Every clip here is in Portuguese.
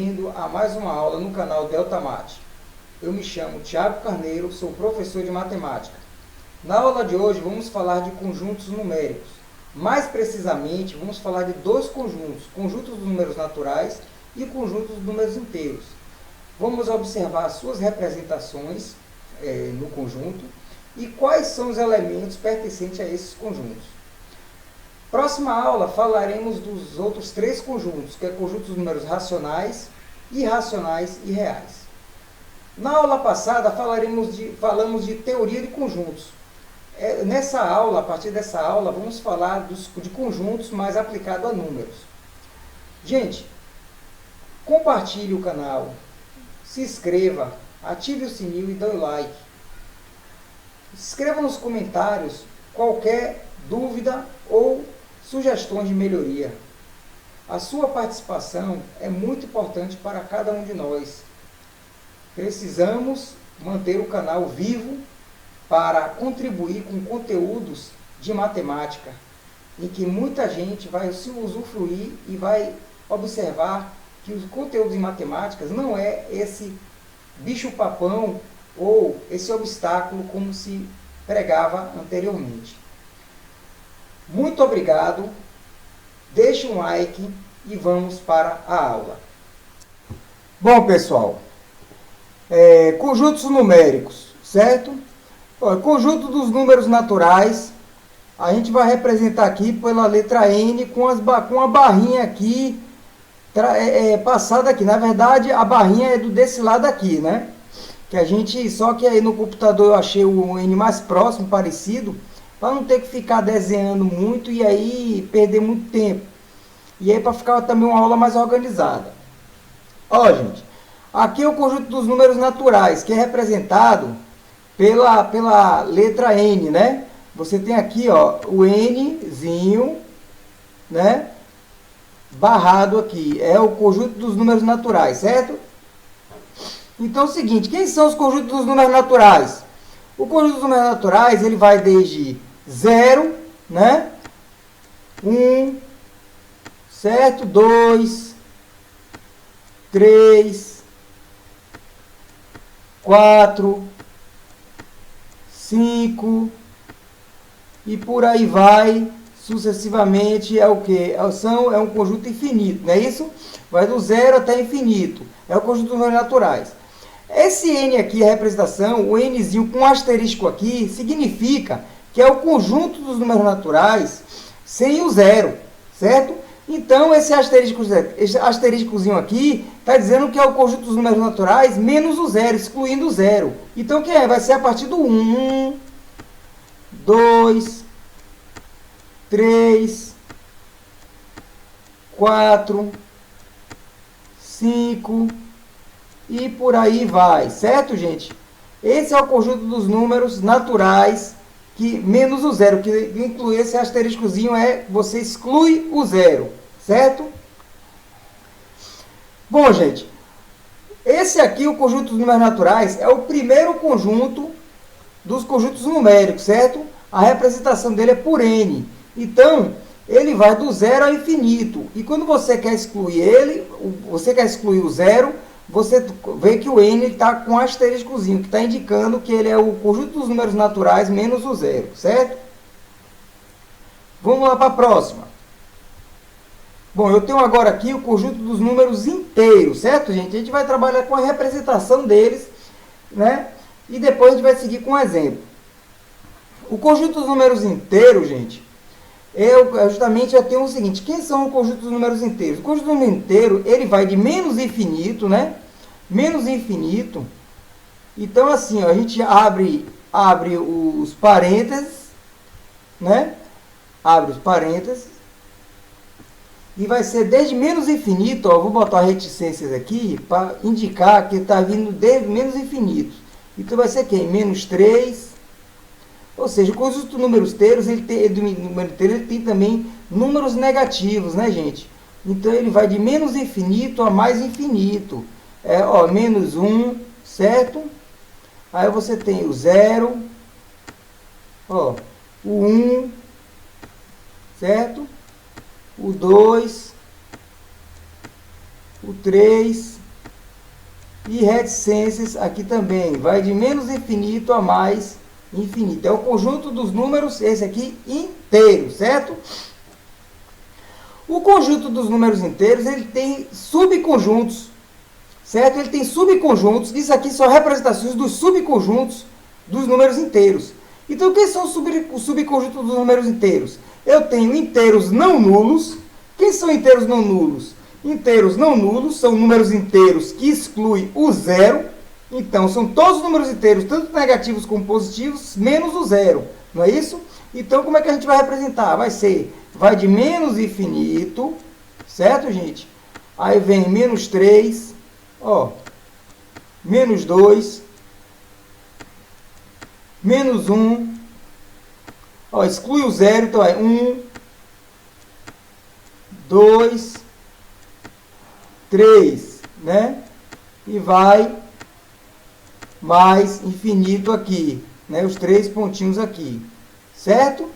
bem-vindo a mais uma aula no canal Delta Mate. Eu me chamo Thiago Carneiro, sou professor de matemática. Na aula de hoje vamos falar de conjuntos numéricos. Mais precisamente, vamos falar de dois conjuntos, conjuntos dos números naturais e conjuntos dos números inteiros. Vamos observar as suas representações no conjunto e quais são os elementos pertencentes a esses conjuntos. Próxima aula falaremos dos outros três conjuntos, que é o conjunto dos números racionais, irracionais e reais. Na aula passada falamos de teoria de conjuntos. Nessa aula, a partir dessa aula, vamos falar de conjuntos, mas aplicado a números. Gente, compartilhe o canal, se inscreva, ative o sininho e dê o like. Escreva nos comentários qualquer dúvida ou sugestões de melhoria. A sua participação é muito importante para cada um de nós. Precisamos manter o canal vivo para contribuir com conteúdos de matemática, em que muita gente vai se usufruir e vai observar que os conteúdos de matemáticas não é esse bicho-papão ou esse obstáculo como se pregava anteriormente. Muito obrigado, deixe um like e vamos para a aula. Bom, pessoal, conjuntos numéricos, certo? Conjunto dos números naturais, a gente vai representar aqui pela letra N com a barrinha aqui passada aqui. Na verdade, a barrinha é desse lado aqui, né? Só que aí no computador eu achei o N mais próximo, parecido, para não ter que ficar desenhando muito e aí perder muito tempo. E aí para ficar também uma aula mais organizada. Ó, gente, aqui é o conjunto dos números naturais, que é representado pela letra N, né? Você tem aqui, ó, o Nzinho, né? Barrado aqui. É o conjunto dos números naturais, certo? Então é o seguinte, quem são os conjuntos dos números naturais? O conjunto dos números naturais, ele vai desde 0, né? 1, certo? 2, 3, 4, 5 e por aí vai sucessivamente. É o que? É um conjunto infinito, não é isso? Vai do 0 até infinito. É o conjunto dos números naturais. Esse N aqui, a representação, o Nzinho com asterisco aqui, significa que é o conjunto dos números naturais sem o zero, certo? Então, esse asteriscozinho aqui está dizendo que é o conjunto dos números naturais menos o zero, excluindo o zero. Então, o que é? Vai ser a partir do 1, 2, 3, 4, 5 e por aí vai, certo, gente? Esse é o conjunto dos números naturais, que menos o zero, que inclui esse asteriscozinho, você exclui o zero, certo? Bom, gente, esse aqui, o conjunto dos números naturais, é o primeiro conjunto dos conjuntos numéricos, certo? A representação dele é por N. Então, ele vai do zero ao infinito. E quando você quer excluir o zero, você vê que o N está com um asteriscozinho, que está indicando que ele é o conjunto dos números naturais menos o zero, certo? Vamos lá para a próxima. Bom, eu tenho agora aqui o conjunto dos números inteiros, certo, gente? A gente vai trabalhar com a representação deles, né? E depois a gente vai seguir com um exemplo. O conjunto dos números inteiros, gente, justamente eu tenho o seguinte: quem são o conjunto dos números inteiros? O conjunto do número inteiro, ele vai de menos infinito, né? Menos infinito. Então, assim, ó, a gente abre os parênteses, né? Abre os parênteses. E vai ser desde menos infinito, ó, vou botar reticências aqui para indicar que está vindo desde menos infinito. Então, vai ser quem? Menos 3. Ou seja, o conjunto de números inteiros, ele tem também números negativos, né, gente? Então, ele vai de menos infinito a mais infinito. Menos 1, certo? Aí você tem o 0, o 1, certo? O 2, o 3, E reticências aqui também, vai de menos infinito a mais infinito. É o conjunto dos números, esse aqui, inteiro, certo? O conjunto dos números inteiros, ele tem subconjuntos, certo? Ele tem subconjuntos, isso aqui são representações dos subconjuntos dos números inteiros. Então, quem são os subconjuntos dos números inteiros? Eu tenho inteiros não nulos. Quem são inteiros não nulos? Inteiros não nulos são números inteiros que excluem o zero. Então, são todos os números inteiros, tanto negativos como positivos, menos o zero. Não é isso? Então, como é que a gente vai representar? Vai de menos infinito, certo, gente? Aí vem menos 3, ó, menos 2, menos 1, ó, exclui o zero, então é 1, 2, 3, né? E vai mais infinito aqui, né? Os 3 pontinhos aqui, certo?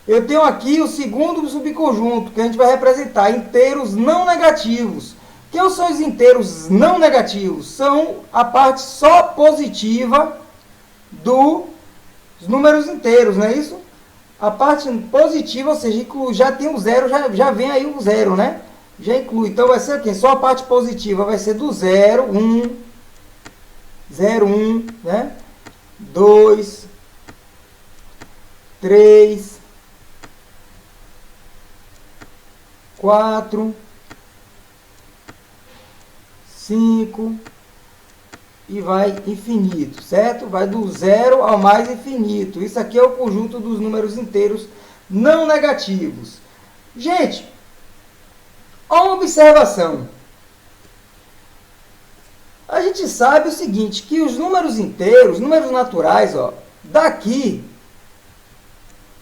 Eu tenho aqui o segundo subconjunto, que a gente vai representar inteiros não negativos. Que são os inteiros não negativos? São a parte só positiva dos números inteiros, não é isso? A parte positiva, ou seja, já tem o zero, já vem aí o zero, né? Já inclui. Então, vai ser o quê? Só a parte positiva vai ser do 0, 1, 0, 1, né? 2, 3, 4, 5 e vai infinito, certo? Vai do zero ao mais infinito. Isso aqui é o conjunto dos números inteiros não negativos. Gente, uma observação. A gente sabe o seguinte, que os números inteiros, números naturais, ó, daqui,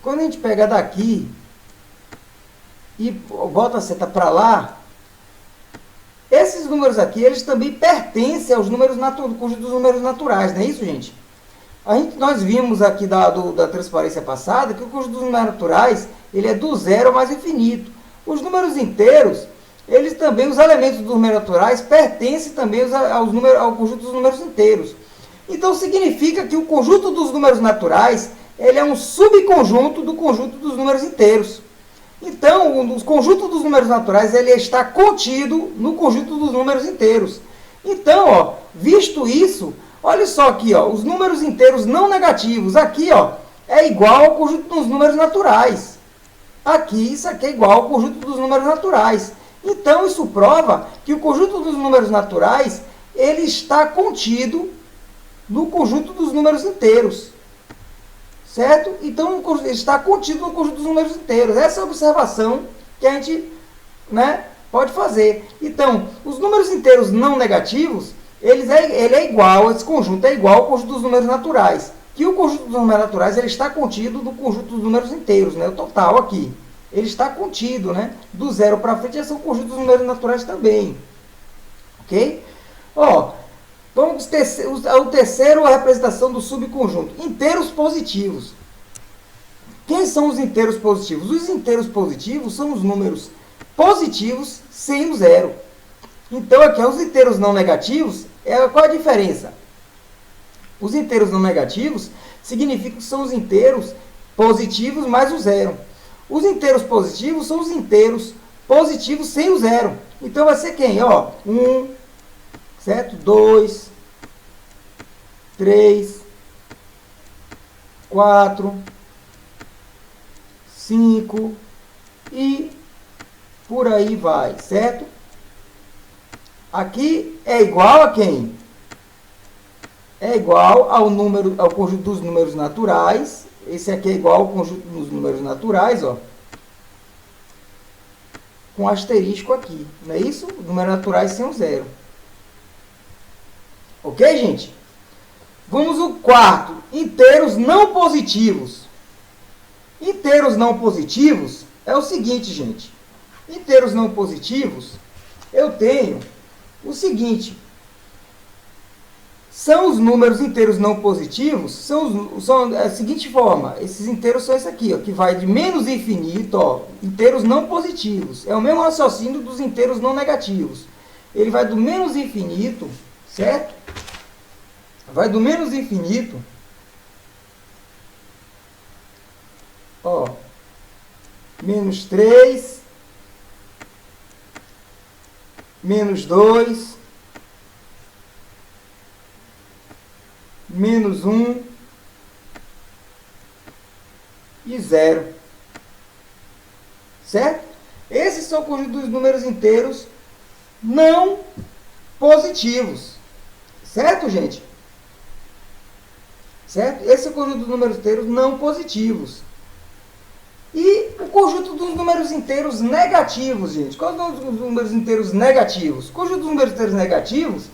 quando a gente pega daqui e bota a seta para lá, esses números aqui, eles também pertencem aos números conjunto dos números naturais, não é isso, gente? Nós vimos aqui da transparência passada que o conjunto dos números naturais, ele é do zero ao mais infinito. Os números inteiros, eles também, os elementos dos números naturais, pertencem também ao conjunto dos números inteiros. Então, significa que o conjunto dos números naturais, ele é um subconjunto do conjunto dos números inteiros. Então, o conjunto dos números naturais, ele está contido no conjunto dos números inteiros. Então, ó, visto isso, olha só aqui, ó, os números inteiros não negativos, aqui, ó, é igual ao conjunto dos números naturais. Aqui, isso aqui é igual ao conjunto dos números naturais. Então, isso prova que o conjunto dos números naturais, ele está contido no conjunto dos números inteiros. Certo? Então, ele está contido no conjunto dos números inteiros. Essa é a observação que a gente, né, pode fazer. Então, os números inteiros não negativos, ele é igual, esse conjunto é igual ao conjunto dos números naturais. Que o conjunto dos números naturais, ele está contido no conjunto dos números inteiros, né, o total aqui. Ele está contido, né? Do zero para frente, esse é o conjunto dos números naturais também. Ok? Ó, vamos ao terceiro, a representação do subconjunto. Inteiros positivos. Quem são os inteiros positivos? Os inteiros positivos são os números positivos sem o zero. Então, aqui, os inteiros não negativos, qual a diferença? Os inteiros não negativos significam que são os inteiros positivos mais o zero. Os inteiros positivos são os inteiros positivos sem o zero. Então, vai ser quem? Ó, 1, certo? 2, 3, 4, 5 e por aí vai, certo? Aqui é igual a quem? É igual ao conjunto dos números naturais. Esse aqui é igual ao conjunto dos números naturais, ó. Com asterisco aqui, não é isso? Números naturais sem o zero. Ok, gente? Vamos ao quarto. Inteiros não positivos. Inteiros não positivos é o seguinte, gente. Inteiros não positivos, eu tenho o seguinte. São os números inteiros não positivos, são da seguinte forma. Esses inteiros são esse aqui, ó, que vai de menos infinito, ó, inteiros não positivos. É o mesmo raciocínio dos inteiros não negativos. Ele vai do menos infinito, certo? Vai do menos infinito, ó, menos 3, menos 2, menos 1 e 0. Certo? Esses são o conjunto dos números inteiros não positivos. Certo, gente? Certo? Esse é o conjunto dos números inteiros não positivos. E o conjunto dos números inteiros negativos, gente. Quais são os números inteiros negativos? O conjunto dos números inteiros negativos,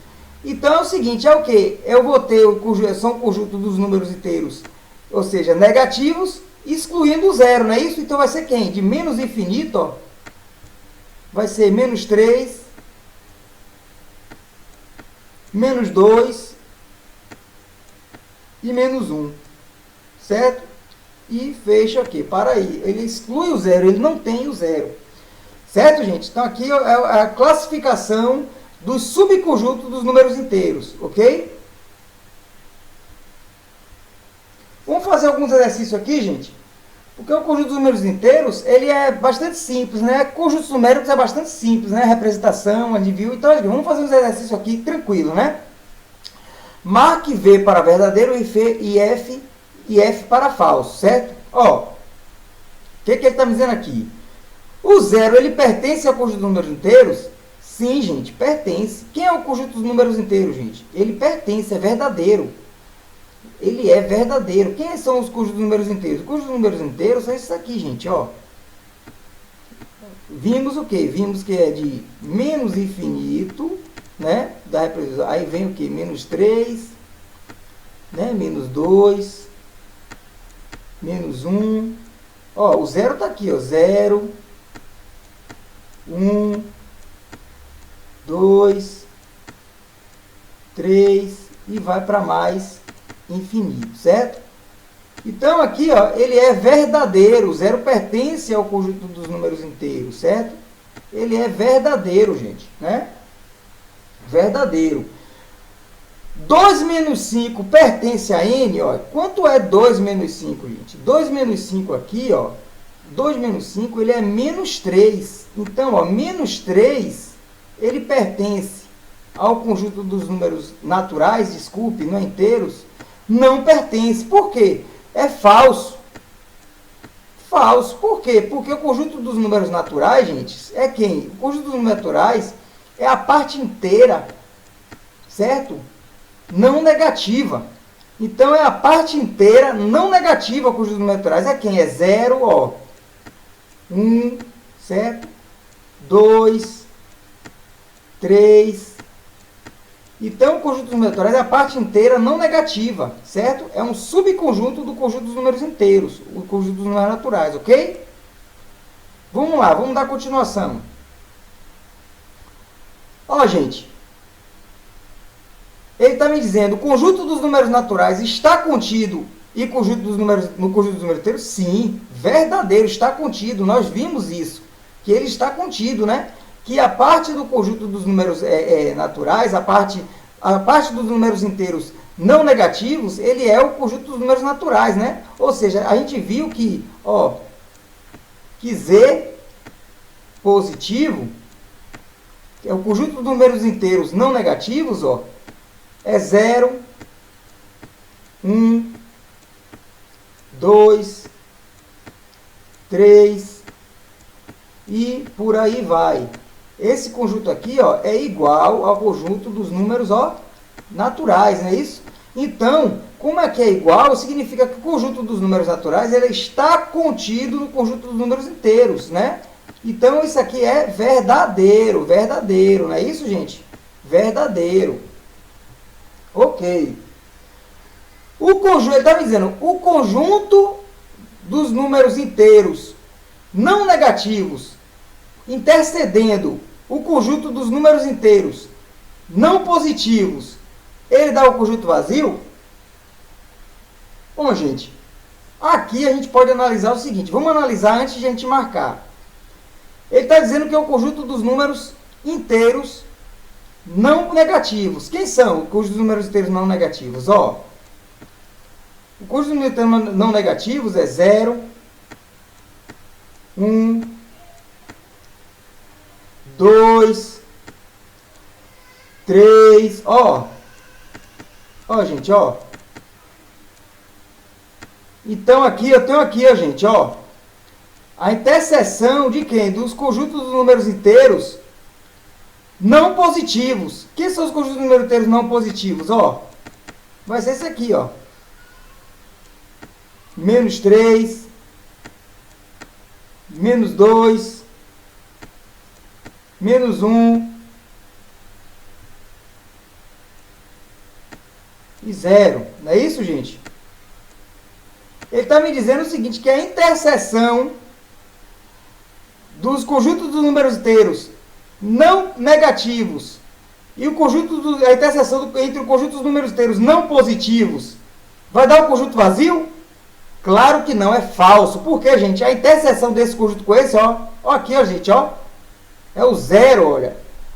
então é o seguinte, é o quê? Eu vou ter são o conjunto dos números inteiros, ou seja, negativos, excluindo o zero, não é isso? Então vai ser quem? De menos infinito, ó, vai ser menos 3, menos 2 e menos 1. Certo? E fecha aqui. Para aí. Ele exclui o zero, ele não tem o zero. Certo, gente? Então aqui é a classificação dos subconjuntos dos números inteiros. Ok? Vamos fazer alguns exercícios aqui, gente. Porque o conjunto dos números inteiros, ele é bastante simples, né? Conjuntos numéricos é bastante simples, né? Representação, a gente viu. Então, vamos fazer uns exercícios aqui tranquilo, né? Marque V para verdadeiro e F para falso, certo? Ó, o que ele está me dizendo aqui? O zero, ele pertence ao conjunto dos números inteiros? Sim, gente, pertence. Quem é o conjunto dos números inteiros, gente? Ele pertence, é verdadeiro. Ele é verdadeiro. Quem são os conjuntos dos números inteiros? Os conjuntos dos números inteiros são esses aqui, gente, ó. Vimos o quê? Vimos que é de menos infinito, né? Aí vem o quê? Menos 3, né? Menos 2, menos 1. Ó, o zero está aqui, ó. 0, 1, 2, 3 e vai para mais infinito, certo? Então aqui, ó, ele é verdadeiro. O zero pertence ao conjunto dos números inteiros, certo? Ele é verdadeiro, gente, né? Verdadeiro. 2 menos 5 pertence a n, ó. Quanto é 2 menos 5, gente? 2 menos 5 aqui, ó. 2 menos 5, ele é menos 3. Então, ó, menos 3, ele pertence ao conjunto dos números naturais, desculpe, não inteiros. Não pertence. Por quê? É falso. Falso. Por quê? Porque o conjunto dos números naturais, gente, é quem? O conjunto dos números naturais é a parte inteira, certo? Não negativa. Então, é a parte inteira não negativa o conjunto dos números naturais. É quem? É 0, ó. 1, certo? 2, 3. Então, o conjunto dos números naturais é a parte inteira não negativa, certo? É um subconjunto do conjunto dos números inteiros, o conjunto dos números naturais, ok? Vamos lá, vamos dar continuação. Ó, gente. Ele está me dizendo, o conjunto dos números naturais está contido no conjunto dos números inteiros? Sim, verdadeiro, está contido. Nós vimos isso, que ele está contido, né? Que a parte do conjunto dos números naturais, a parte dos números inteiros não negativos, ele é o conjunto dos números naturais, né? Ou seja, a gente viu que, ó, que Z positivo, que é o conjunto dos números inteiros não negativos, ó, é 0, 1, 2, 3 e por aí vai. Esse conjunto aqui, ó, é igual ao conjunto dos números, ó, naturais, não é isso? Então, como é que é igual? Significa que o conjunto dos números naturais ele está contido no conjunto dos números inteiros, né? Então, isso aqui é verdadeiro, verdadeiro, não é isso, gente? Verdadeiro. Ok. O conjunto, ele está me dizendo, o conjunto dos números inteiros não negativos intercedendo o conjunto dos números inteiros não positivos, ele dá o conjunto vazio? Bom, gente, aqui a gente pode analisar o seguinte, vamos analisar antes de a gente marcar. Ele está dizendo que é o conjunto dos números inteiros não negativos. Quem são os números inteiros não negativos? Ó, o conjunto dos números não negativos é 0, 1, 2, 3, ó, gente, ó. Então aqui, eu tenho aqui, ó, gente, ó, a interseção de quem? Dos conjuntos dos números inteiros não positivos. Quem são os conjuntos dos números inteiros não positivos? Ó, vai ser esse aqui, ó. Menos 3, menos 2, menos 1 e 0. Não é isso, gente? Ele está me dizendo o seguinte, que a interseção dos conjuntos dos números inteiros não negativos e o conjunto a interseção entre o conjunto dos números inteiros não positivos vai dar um conjunto vazio? Claro que não, é falso. Por quê, gente? A interseção desse conjunto com esse, ó aqui, ó, gente, ó, é o 0, olha.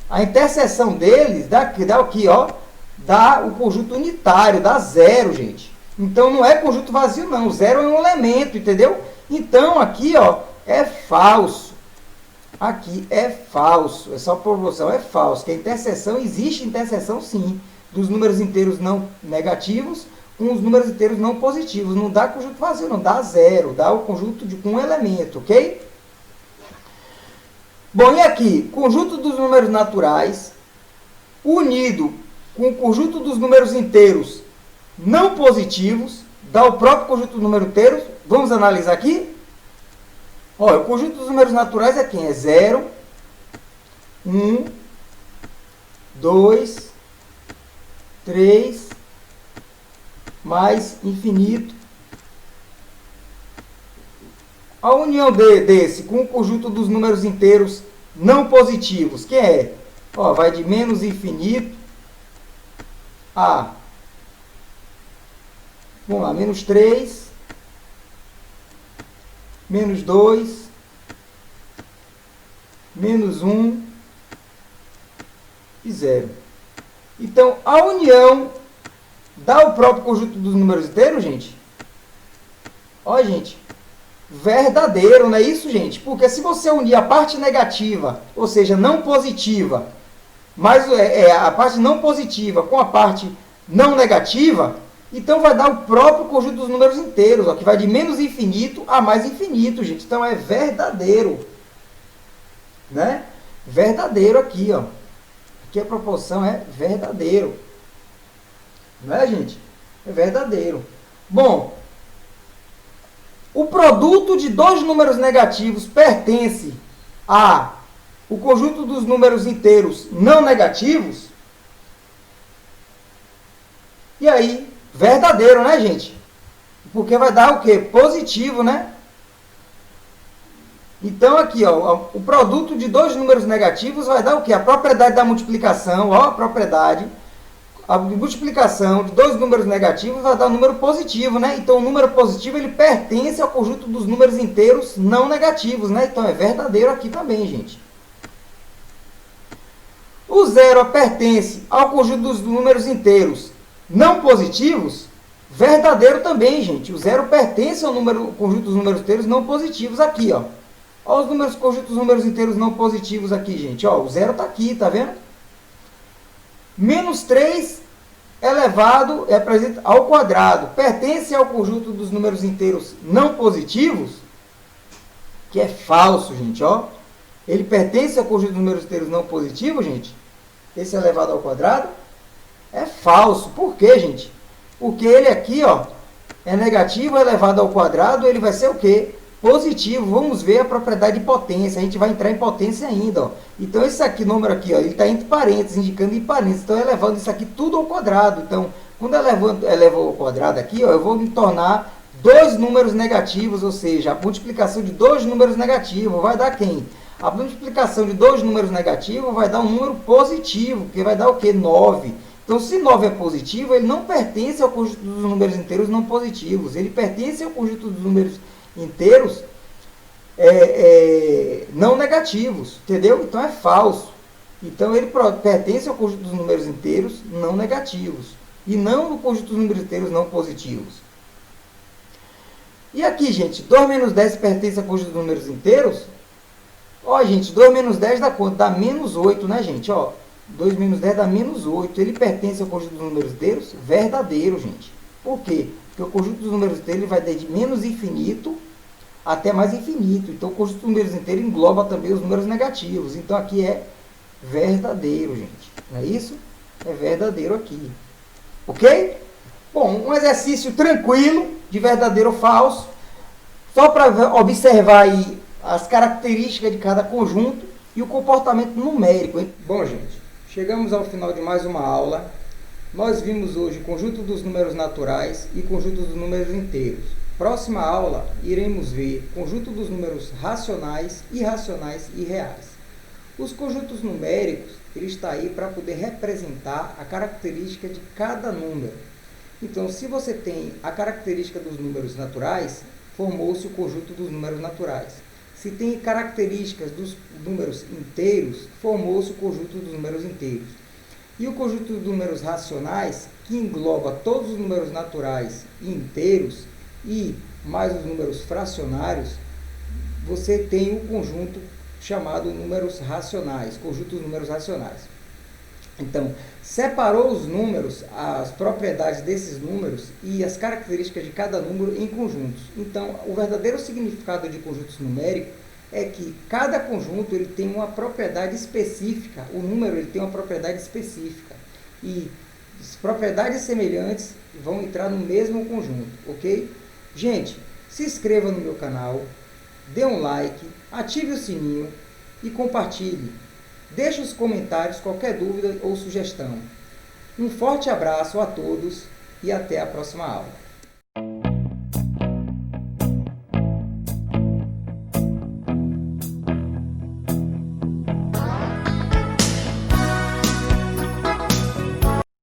A interseção deles dá aqui, ó, dá o conjunto unitário, dá 0, gente. Então não é conjunto vazio, não. O 0 é um elemento, entendeu? Então aqui, ó, é falso. Aqui é falso. É só proporção, é falso. Que a interseção, existe interseção sim, dos números inteiros não negativos com os números inteiros não positivos. Não dá conjunto vazio, não. Dá 0. Dá o conjunto com um elemento, ok? Bom, e aqui? Conjunto dos números naturais unido com o conjunto dos números inteiros não positivos dá o próprio conjunto dos números inteiros. Vamos analisar aqui? Olha, o conjunto dos números naturais é quem? É 0, 1, 2, 3, mais infinito. A união desse com o conjunto dos números inteiros não positivos, que é? Ó, vai de menos infinito a, vamos lá, menos 3, menos 2, menos 1 e 0. Então, a união dá o próprio conjunto dos números inteiros, gente? Ó, gente, verdadeiro, não é isso, gente? Porque se você unir a parte negativa, ou seja, não positiva, mas a parte não positiva com a parte não negativa, então vai dar o próprio conjunto dos números inteiros, ó, que vai de menos infinito a mais infinito, gente. Então é verdadeiro, né? Verdadeiro aqui, ó. Aqui a proporção é verdadeiro. Não é, gente? É verdadeiro. Bom, o produto de dois números negativos pertence a o conjunto dos números inteiros não negativos. E aí, verdadeiro, né, gente? Porque vai dar o quê? Positivo, né? Então, aqui, ó, o produto de dois números negativos vai dar o quê? A propriedade da multiplicação, ó, a propriedade. A multiplicação de dois números negativos vai dar um número positivo, né? Então, o número positivo, ele pertence ao conjunto dos números inteiros não negativos, né? Então, é verdadeiro aqui também, gente. O 0 pertence ao conjunto dos números inteiros não positivos, verdadeiro também, gente. O 0 pertence ao conjunto dos números inteiros não positivos aqui, ó. Olha os conjuntos dos números inteiros não positivos aqui, gente. Ó, o 0 está aqui, tá vendo? Menos 3 elevado ao quadrado pertence ao conjunto dos números inteiros não positivos, que é falso, gente, ó. Ele pertence ao conjunto dos números inteiros não positivos, gente. Esse elevado ao quadrado é falso. Por quê, gente? Porque ele aqui, ó, é negativo elevado ao quadrado, ele vai ser o quê? Positivo. Vamos ver a propriedade de potência. A gente vai entrar em potência ainda, ó. Então, esse aqui, número aqui, ó, ele está entre parênteses, indicando em parênteses. Então, elevando isso aqui tudo ao quadrado. Então, quando eu elevo ao quadrado aqui, ó, eu vou me tornar dois números negativos, ou seja, a multiplicação de dois números negativos vai dar quem? A multiplicação de dois números negativos vai dar um número positivo, que vai dar o quê? 9. Então, se 9 é positivo, ele não pertence ao conjunto dos números inteiros não positivos. Ele pertence ao conjunto dos números inteiros não negativos. Entendeu? Então, é falso. Então ele pertence ao conjunto dos números inteiros não negativos e não no conjunto dos números inteiros não positivos. E aqui, gente, 2 menos 10 pertence ao conjunto dos números inteiros? Ó, gente, 2 menos 10 dá quanto? Dá menos 8, né, gente? Ó, 2 menos 10 dá menos 8. Ele pertence ao conjunto dos números inteiros? Verdadeiro, gente. Por quê? Porque o conjunto dos números inteiros vai desde menos infinito até mais infinito. Então, o conjunto dos números inteiros engloba também os números negativos. Então, aqui é verdadeiro, gente. Não é isso? É verdadeiro aqui. Ok? Bom, um exercício tranquilo, de verdadeiro ou falso, só para observar aí as características de cada conjunto e o comportamento numérico. Hein? Bom, gente, chegamos ao final de mais uma aula. Nós vimos hoje conjunto dos números naturais e conjunto dos números inteiros. Próxima aula, iremos ver conjunto dos números racionais, irracionais e reais. Os conjuntos numéricos, ele está aí para poder representar a característica de cada número. Então, se você tem a característica dos números naturais, formou-se o conjunto dos números naturais. Se tem características dos números inteiros, formou-se o conjunto dos números inteiros. E o conjunto dos números racionais, que engloba todos os números naturais e inteiros, e mais os números fracionários, você tem o conjunto chamado números racionais, conjunto dos números racionais. Então, separou os números, as propriedades desses números e as características de cada número em conjuntos. Então, o verdadeiro significado de conjuntos numéricos é que cada conjunto ele tem uma propriedade específica, o número ele tem uma propriedade específica. E as propriedades semelhantes vão entrar no mesmo conjunto, ok? Gente, se inscreva no meu canal, dê um like, ative o sininho e compartilhe. Deixe os comentários qualquer dúvida ou sugestão. Um forte abraço a todos e até a próxima aula.